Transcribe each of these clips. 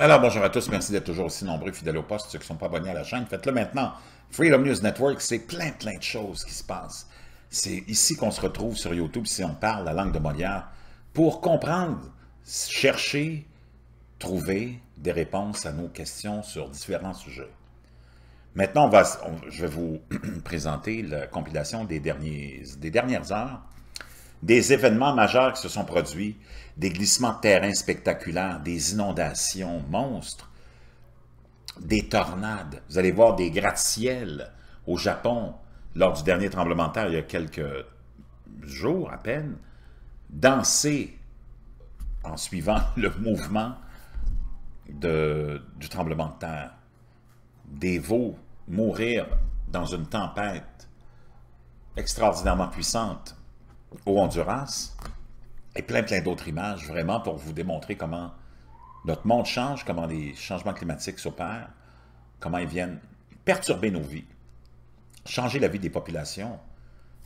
Alors, bonjour à tous, merci d'être toujours aussi nombreux, fidèles au poste, ceux qui ne sont pas abonnés à la chaîne, faites-le maintenant. Freedom News Network, c'est plein de choses qui se passent. C'est ici qu'on se retrouve sur YouTube, si on parle la langue de Molière, pour comprendre, chercher, trouver des réponses à nos questions sur différents sujets. Maintenant, je vais vous présenter la compilation des dernières heures, des événements majeurs qui se sont produits, des glissements de terrain spectaculaires, des inondations monstres, des tornades. Vous allez voir des gratte-ciels au Japon lors du dernier tremblement de terre, il y a quelques jours à peine, danser en suivant le mouvement du tremblement de terre. Des veaux mourir dans une tempête extraordinairement puissante au Honduras, et plein d'autres images, vraiment pour vous démontrer comment notre monde change, comment les changements climatiques s'opèrent, comment ils viennent perturber nos vies, changer la vie des populations,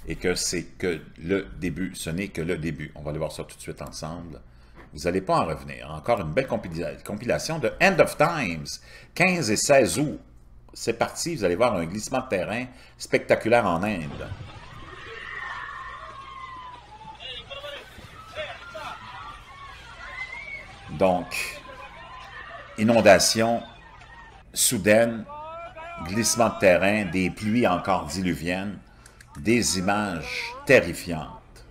et que c'est que le début, ce n'est que le début. On va aller voir ça tout de suite ensemble. Vous n'allez pas en revenir. Encore une belle compilation de End of Times, 15 et 16 août. C'est parti, vous allez voir un glissement de terrain spectaculaire en Inde. Donc, inondation soudaine, glissement de terrain, des pluies encore diluviennes, des images terrifiantes.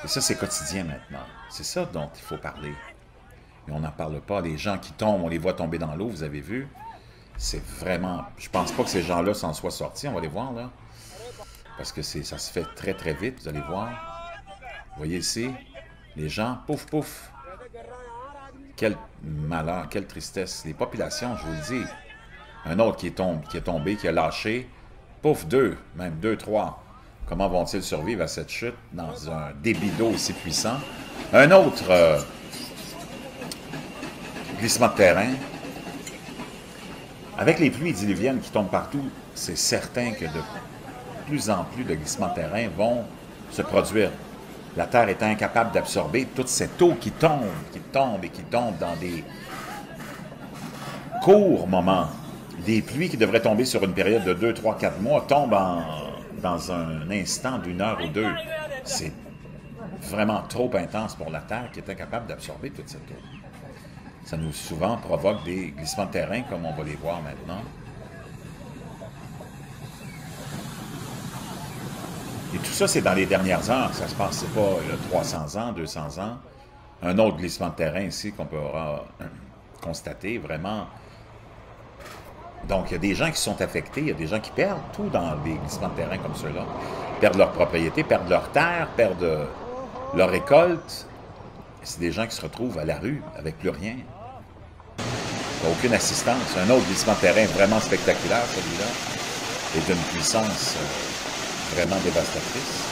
Et ça, c'est quotidien maintenant. C'est ça dont il faut parler. Mais on n'en parle pas. Les gens qui tombent, on les voit tomber dans l'eau, vous avez vu. C'est vraiment... Je pense pas que ces gens-là s'en soient sortis. On va les voir, là. Parce que ça se fait très, très vite, vous allez voir. Vous voyez ici, les gens, pouf, pouf. Quel malheur, quelle tristesse. Les populations, je vous le dis. Un autre qui est tombé, qui a lâché. Pouf, même deux, trois. Comment vont-ils survivre à cette chute dans un débit d'eau aussi puissant? Un autre glissement de terrain. Avec les pluies diluviennes qui tombent partout, c'est certain que de plus en plus de glissements de terrain vont se produire. La Terre est incapable d'absorber toute cette eau qui tombe dans des courts moments. Des pluies qui devraient tomber sur une période de 2, 3, 4 mois tombent dans un instant d'une heure ou deux. C'est vraiment trop intense pour la Terre qui est incapable d'absorber toute cette eau. Ça nous souvent provoque des glissements de terrain comme on va les voir maintenant. Et tout ça, c'est dans les dernières heures. Ça se passe, c'est pas 300 ans, 200 ans. Un autre glissement de terrain ici qu'on pourra constater, vraiment. Donc, il y a des gens qui sont affectés, il y a des gens qui perdent tout dans des glissements de terrain comme ceux-là. Perdent leur propriété, perdent leur terre, perdent leur récolte. C'est des gens qui se retrouvent à la rue avec plus rien. Il n'y a aucune assistance. Un autre glissement de terrain vraiment spectaculaire, celui-là, et d'une puissance vraiment dévastatrice.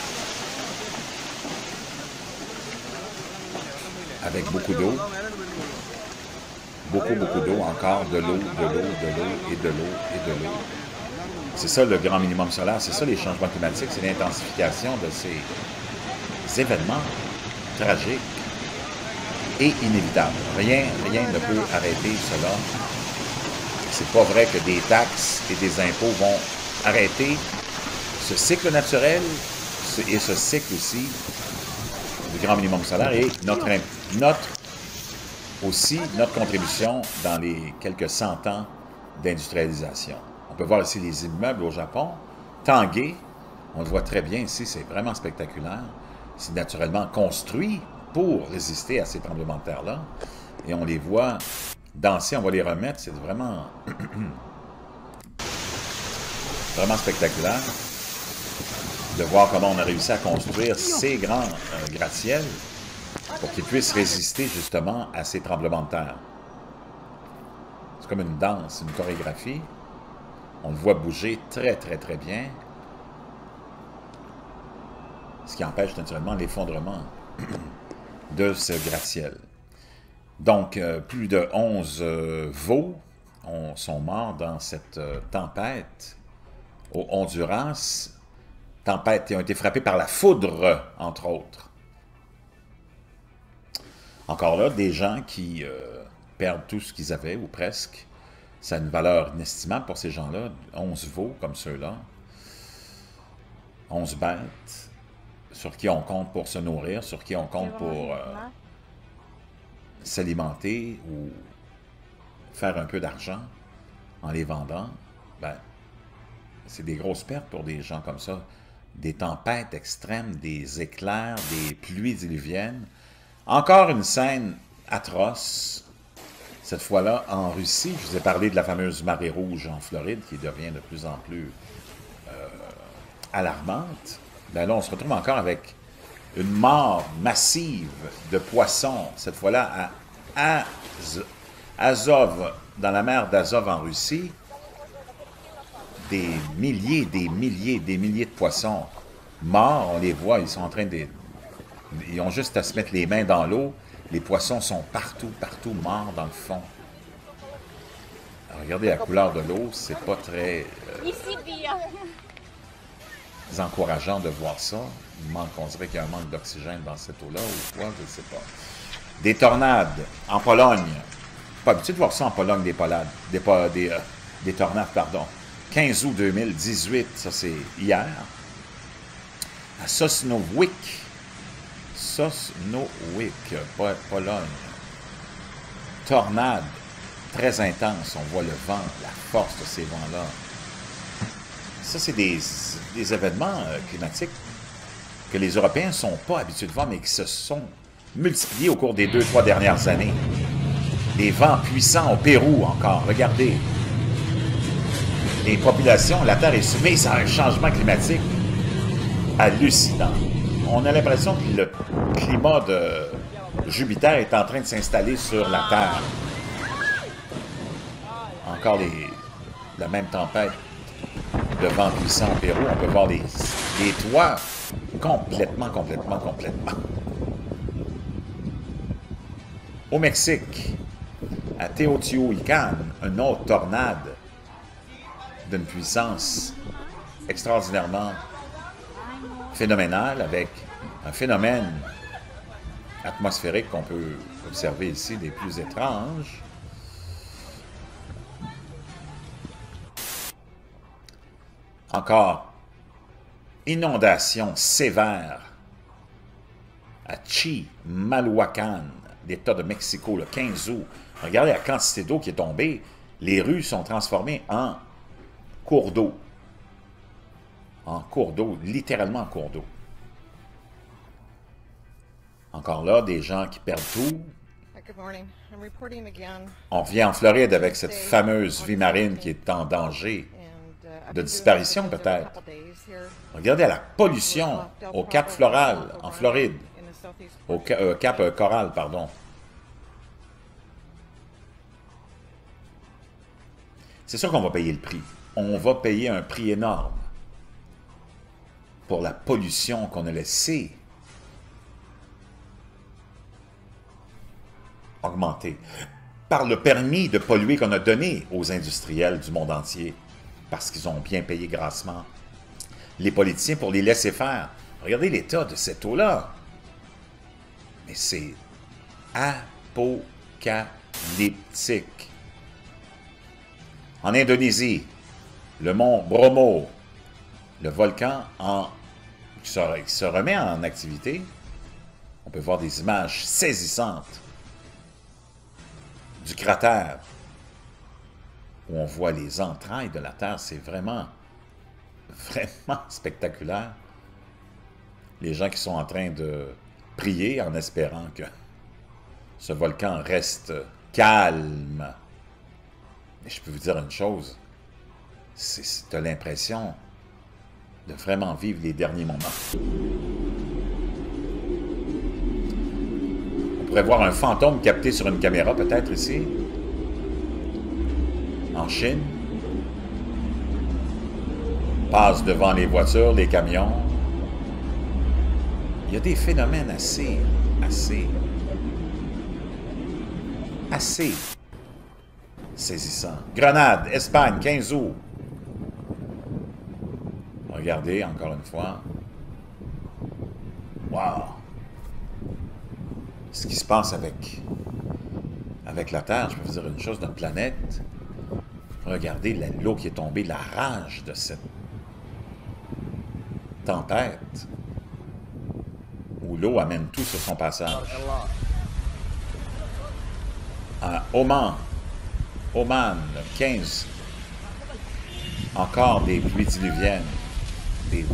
Avec beaucoup d'eau. Beaucoup d'eau, encore de l'eau, et de l'eau. C'est ça le grand minimum solaire, c'est ça les changements climatiques, c'est l'intensification de ces événements tragiques et inévitables. Rien ne peut arrêter cela. C'est pas vrai que des taxes et des impôts vont arrêter ce cycle naturel et ce cycle aussi du grand minimum solaire et notre contribution dans les quelques 100 ans d'industrialisation. On peut voir ici les immeubles au Japon, Tanguay, on le voit très bien ici, c'est vraiment spectaculaire. C'est naturellement construit pour résister à ces tremblements de terre-là. Et on les voit danser, on va les remettre, c'est vraiment, vraiment spectaculaire de voir comment on a réussi à construire ces grands gratte-ciels pour qu'ils puissent résister justement à ces tremblements de terre. C'est comme une danse, une chorégraphie. On le voit bouger très bien, ce qui empêche naturellement l'effondrement de ce gratte-ciel. Donc, plus de 11 veaux sont morts dans cette tempête au Honduras. Tempête qui ont été frappées par la foudre, entre autres. Encore là, des gens qui perdent tout ce qu'ils avaient, ou presque. Ça a une valeur inestimable pour ces gens-là. 11 veaux comme ceux-là. 11 bêtes sur qui on compte pour se nourrir, sur qui on compte pour s'alimenter ou faire un peu d'argent. en les vendant, ben, c'est des grosses pertes pour des gens comme ça. Des tempêtes extrêmes, des éclairs, des pluies diluviennes. Encore une scène atroce, cette fois-là en Russie. Je vous ai parlé de la fameuse marée rouge en Floride qui devient de plus en plus alarmante. Ben là, on se retrouve encore avec une mort massive de poissons, cette fois-là à Azov, dans la mer d'Azov en Russie. Des milliers de poissons morts, on les voit, ils sont en train de... Ils ont juste à se mettre les mains dans l'eau. Les poissons sont partout morts dans le fond. Alors, regardez la couleur de l'eau, c'est pas très encourageant de voir ça. On dirait qu'il y a un manque d'oxygène dans cette eau-là, ou quoi, je ne sais pas. Des tornades en Pologne. Pas habitué de voir ça en Pologne, des tornades, pardon. 15 août 2018, ça c'est hier. À Sosnowiec, Pologne. Tornade très intense, on voit le vent, la force de ces vents-là. Ça, c'est des événements climatiques que les Européens ne sont pas habitués de voir, mais qui se sont multipliés au cours des 2-3 dernières années. Des vents puissants au Pérou encore, regardez. Les populations, la Terre est soumise à un changement climatique hallucinant. On a l'impression que le climat de Jupiter est en train de s'installer sur la Terre. Encore la même tempête de vent puissant au Pérou. On peut voir les toits complètement. Au Mexique, à Teotihuacan, une autre tornade d'une puissance extraordinairement phénoménale, avec un phénomène atmosphérique qu'on peut observer ici, des plus étranges. Encore, inondation sévère à Chimalhuacan, l'État de Mexico, le 15 août. Regardez la quantité d'eau qui est tombée. Les rues sont transformées en cours d'eau. En cours d'eau, littéralement en cours d'eau. Encore là, des gens qui perdent tout. On revient en Floride avec cette fameuse vie marine qui est en danger de disparition peut-être. Regardez la pollution au Cap Floral, en Floride. Au Cap Coral, pardon. C'est sûr qu'on va payer le prix. On va payer un prix énorme pour la pollution qu'on a laissée augmenter par le permis de polluer qu'on a donné aux industriels du monde entier parce qu'ils ont bien payé grassement les politiciens pour les laisser faire. Regardez l'état de cette eau-là. Mais c'est apocalyptique. En Indonésie, le mont Bromo, le volcan qui se remet en activité. On peut voir des images saisissantes du cratère où on voit les entrailles de la Terre. C'est vraiment spectaculaire. Les gens qui sont en train de prier en espérant que ce volcan reste calme. Mais je peux vous dire une chose, tu as l'impression de vraiment vivre les derniers moments. On pourrait voir un fantôme capté sur une caméra, peut-être ici, en Chine. Passe devant les voitures, les camions. Il y a des phénomènes assez saisissants. Grenade, Espagne, 15 août. Regardez, encore une fois. Wow! Ce qui se passe avec la Terre, je peux vous dire une chose, notre planète. Regardez l'eau qui est tombée, la rage de cette tempête où l'eau amène tout sur son passage. À Oman, le 15 Encore des pluies diluviennes, des,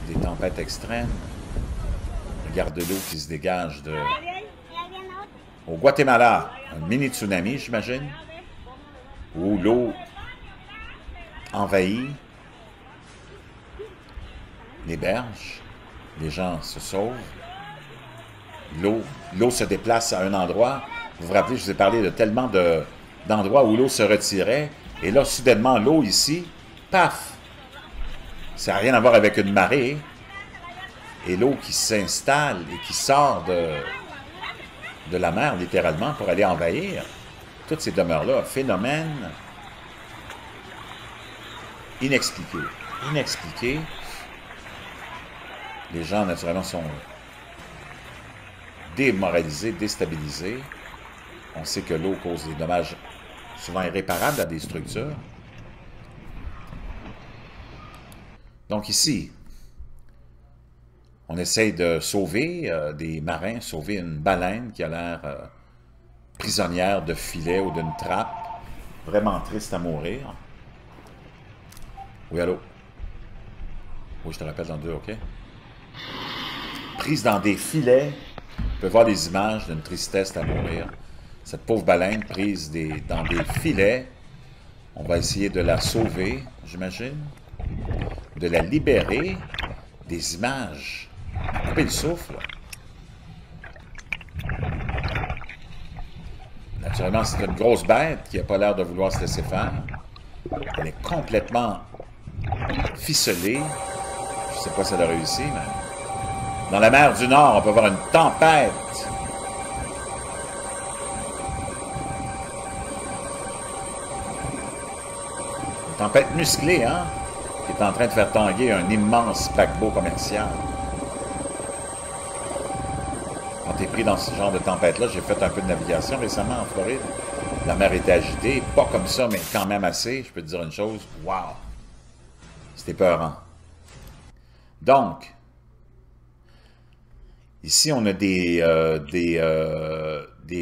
des tempêtes extrêmes. Regarde l'eau qui se dégage de... Au Guatemala, un mini-tsunami, j'imagine, où l'eau envahit les berges, les gens se sauvent, l'eau se déplace à un endroit. Vous vous rappelez, je vous ai parlé de tellement d'endroits où l'eau se retirait, et là, soudainement, l'eau ici, paf! Ça n'a rien à voir avec une marée, et l'eau qui s'installe et qui sort de la mer, littéralement, pour aller envahir toutes ces demeures-là. Phénomène inexpliqué. Inexpliqué. Les gens, naturellement, sont démoralisés, déstabilisés. On sait que l'eau cause des dommages souvent irréparables à des structures. Donc ici, on essaye de sauver des marins, sauver une baleine qui a l'air prisonnière de filet ou d'une trappe. Vraiment triste à mourir. Oui, allô? Oui, je te rappelle dans 2, OK? Prise dans des filets. On peut voir des images d'une tristesse à mourir. Cette pauvre baleine prise dans des filets. On va essayer de la sauver, j'imagine. De la libérer. Des images. Couper le souffle. Naturellement, c'est une grosse bête qui n'a pas l'air de vouloir se laisser faire. Elle est complètement ficelée. Je ne sais pas si elle a réussi, mais... Dans la mer du Nord, on peut voir une tempête. Une tempête musclée, hein? Qui est en train de faire tanguer un immense paquebot commercial. Quand tu es pris dans ce genre de tempête-là, j'ai fait un peu de navigation récemment en Floride. La mer était agitée, pas comme ça, mais quand même assez. Je peux te dire une chose, wow! C'était peurant. Donc, ici, on a des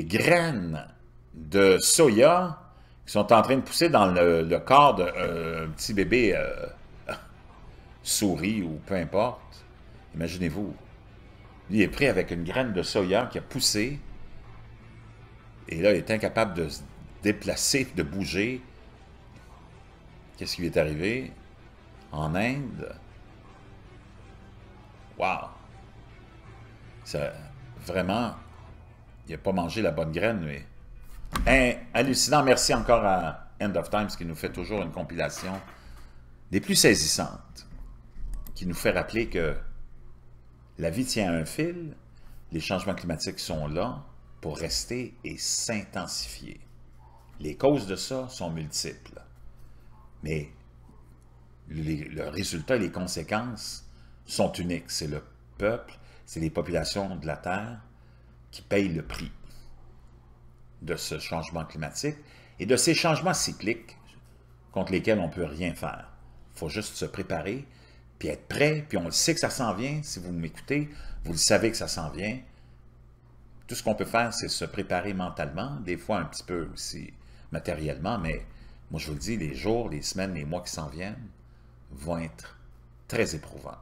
graines de soya qui sont en train de pousser dans le corps d'un petit bébé souris ou peu importe. Imaginez-vous. Lui, il est pris avec une graine de soya qui a poussé. Et là, il est incapable de se déplacer, de bouger. Qu'est-ce qui lui est arrivé? En Inde. Wow! Ça, vraiment, il n'a pas mangé la bonne graine, mais... hallucinant. Merci encore à End of Times qui nous fait toujours une compilation des plus saisissantes, qui nous fait rappeler que la vie tient à un fil, les changements climatiques sont là pour rester et s'intensifier. Les causes de ça sont multiples, mais le résultat et les conséquences sont uniques. C'est le peuple, c'est les populations de la Terre qui payent le prix de ce changement climatique et de ces changements cycliques contre lesquels on ne peut rien faire. Il faut juste se préparer, puis être prêt, puis on le sait que ça s'en vient. Si vous m'écoutez, vous le savez que ça s'en vient. Tout ce qu'on peut faire, c'est se préparer mentalement, des fois un petit peu aussi matériellement, mais moi je vous le dis, les jours, les semaines, les mois qui s'en viennent vont être très éprouvants.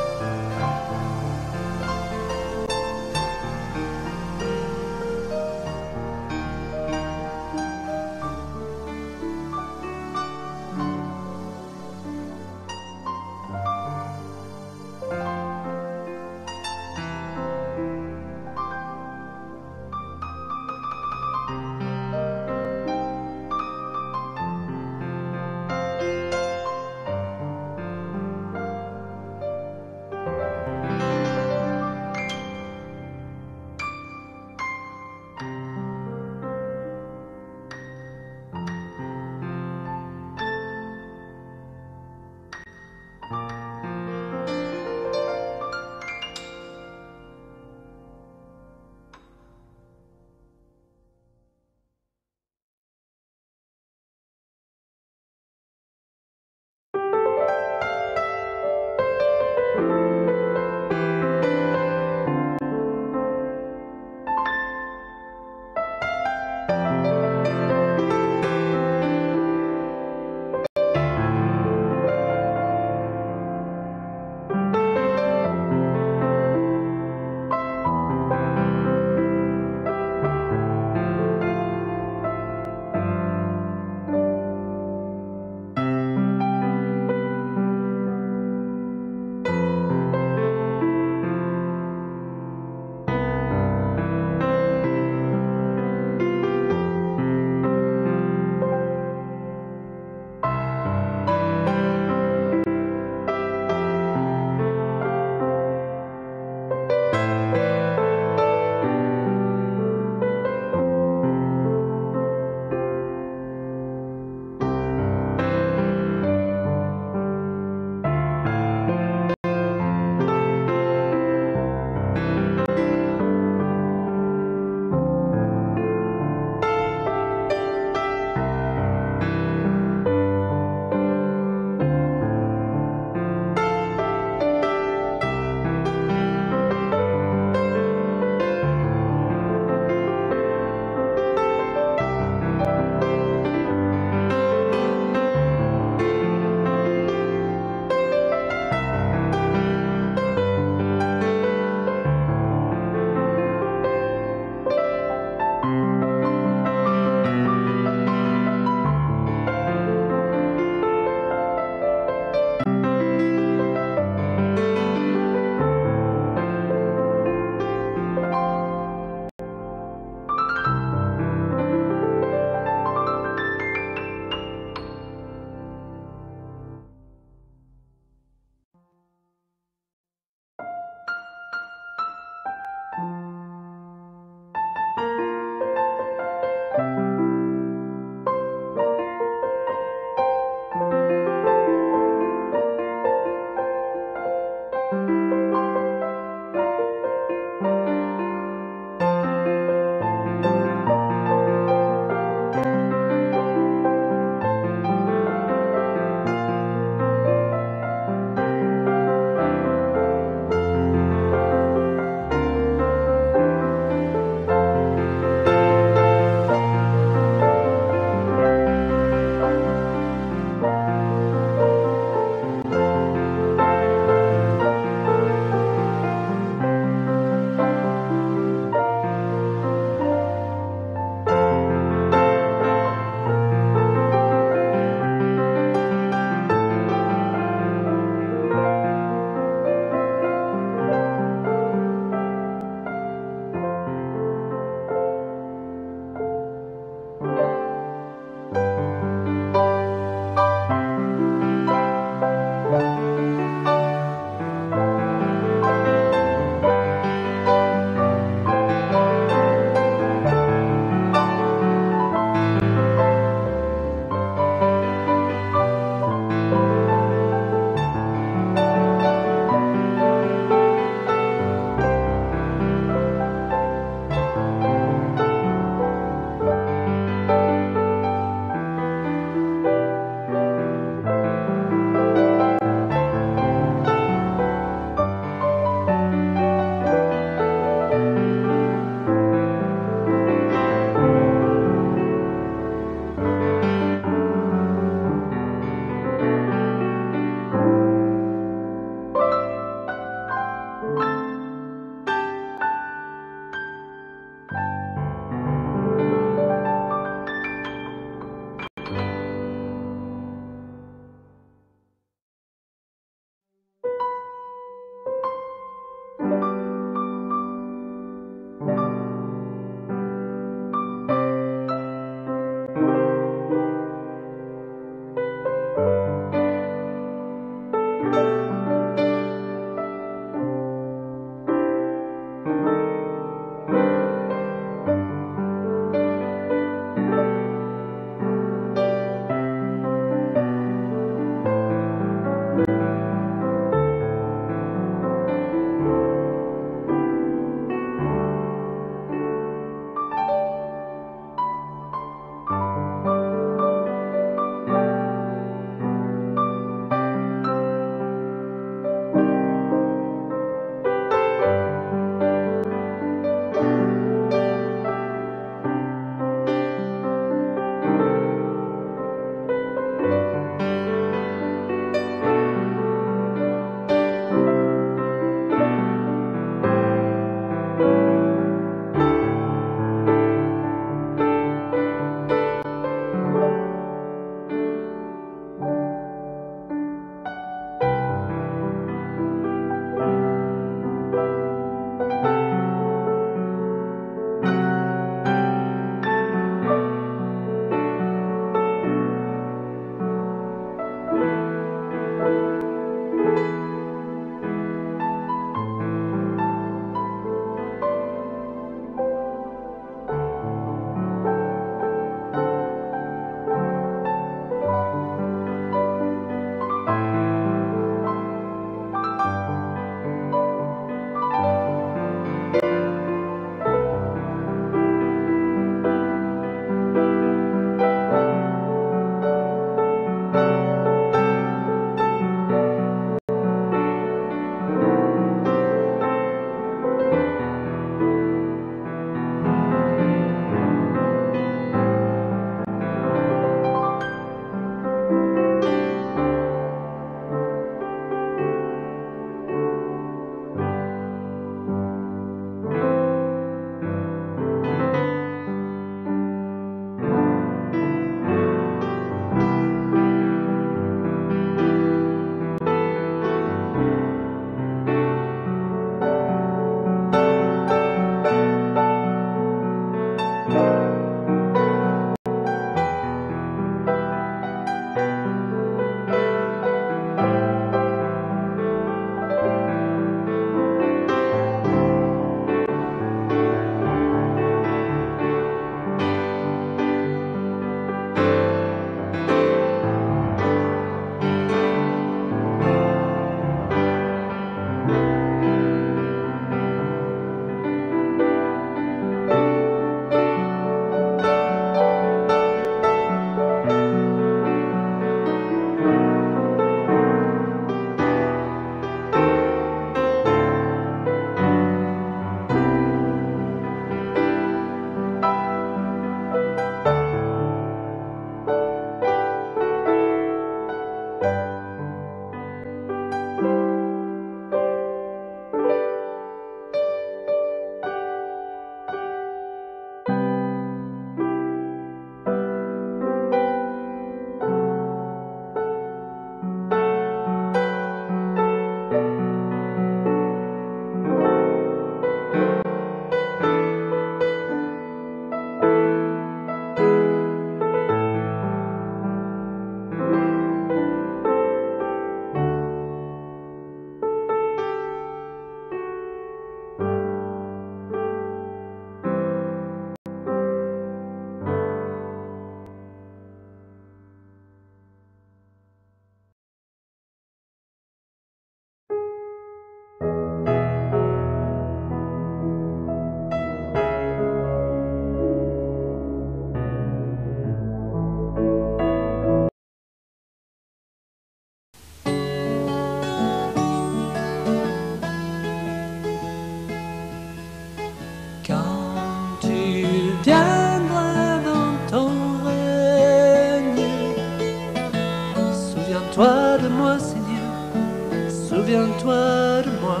de moi.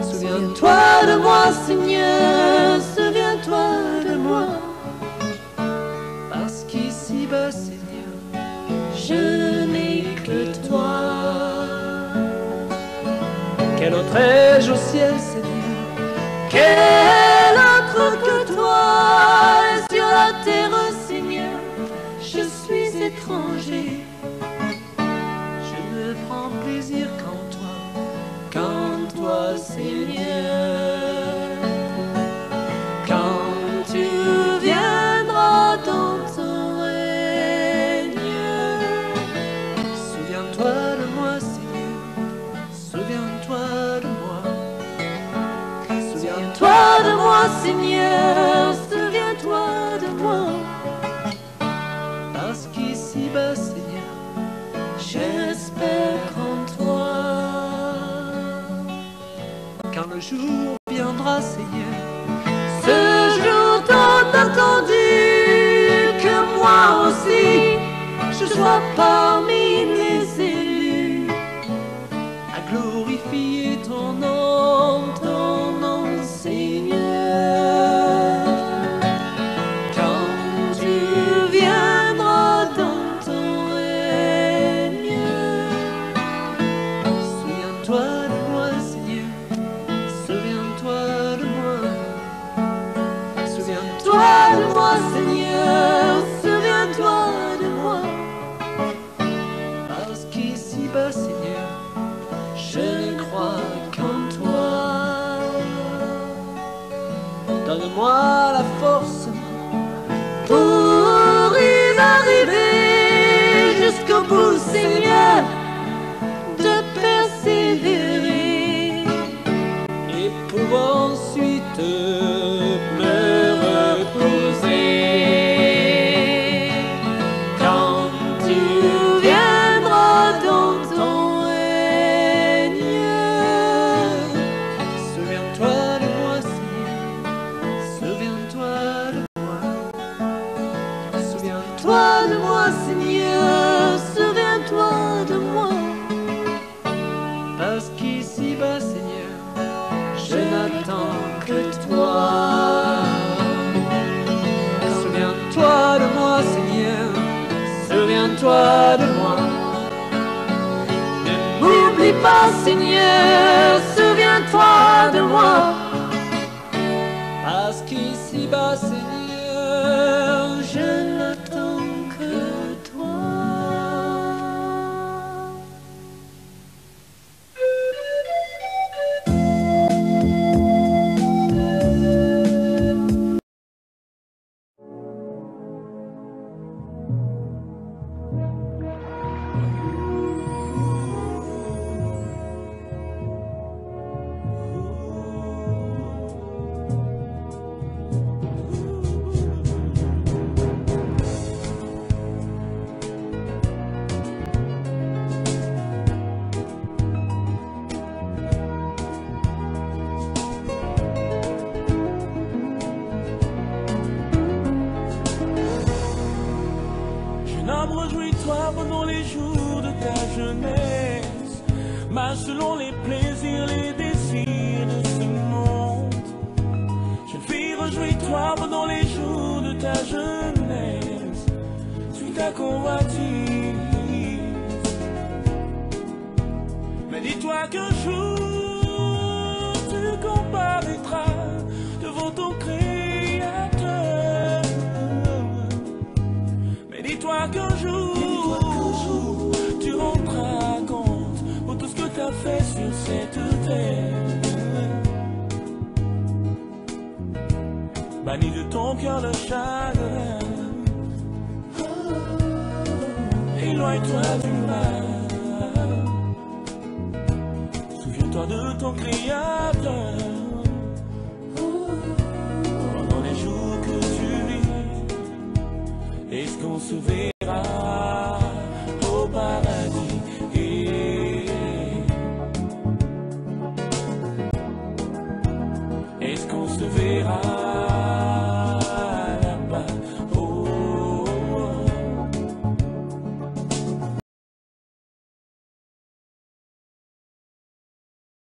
Souviens-toi de moi, Seigneur, souviens-toi de moi. Parce qu'ici-bas, Seigneur, je n'ai que toi. Quel autre ai-je au ciel, Seigneur? Quel autre que toi? Et sur la terre, Seigneur, je suis étranger. Je ne prends plaisir qu'en toi, Seigneur. Quand tu viendras dans ton règne, souviens-toi de moi, Seigneur, souviens-toi de moi. Souviens-toi de moi, Seigneur, souviens-toi de moi. Parce qu'ici-bas, Seigneur, j'espère en toi. Quand le jour viendra, Seigneur, ce jour tant attendu, que moi aussi je sois parmi les élus, à glorifier ton nom, Seigneur. Quand tu viendras dans ton règne, souviens-toi de moi, Seigneur, souviens-toi de moi. Souviens-toi de moi, Seigneur, souviens-toi de moi. Parce qu'ici-bas, Seigneur, je ne crois qu'en toi. Donne-moi la force pour y arriver jusqu'au bout, Seigneur, de persévérer et pour ensuite me reposer. Quand tu viendras dans ton règne, souviens-toi de moi, Seigneur, souviens-toi de moi. Souviens-toi de moi, Seigneur, souviens-toi de moi. Parce qu'ici-bas, Seigneur, je n'attends que toi. Souviens-toi de moi, Seigneur, souviens-toi de moi. Ne m'oublie pas, Seigneur, souviens-toi de moi. Parce qu'ici-bas, Seigneur, je n'attends que toi. Jeune homme, réjouis-toi pendant les jours de ta jeunesse. Marche selon les plaisirs, les désirs de ce monde. Jeune fille, réjouis-toi pendant les jours de ta jeunesse. Suis ta convoitise. Mais dis-toi qu'un jour tu comparaîtras devant ton Créateur. Mais dis-toi qu'un jour tu rendras compte pour tout ce que tu as fait sur cette terre. Bannis de ton cœur le chagrin, éloigne-toi du mal. Souviens-toi de ton Créateur pendant les jours que tu vis. Est-ce qu'on se verra au paradis? Est-ce qu'on se verra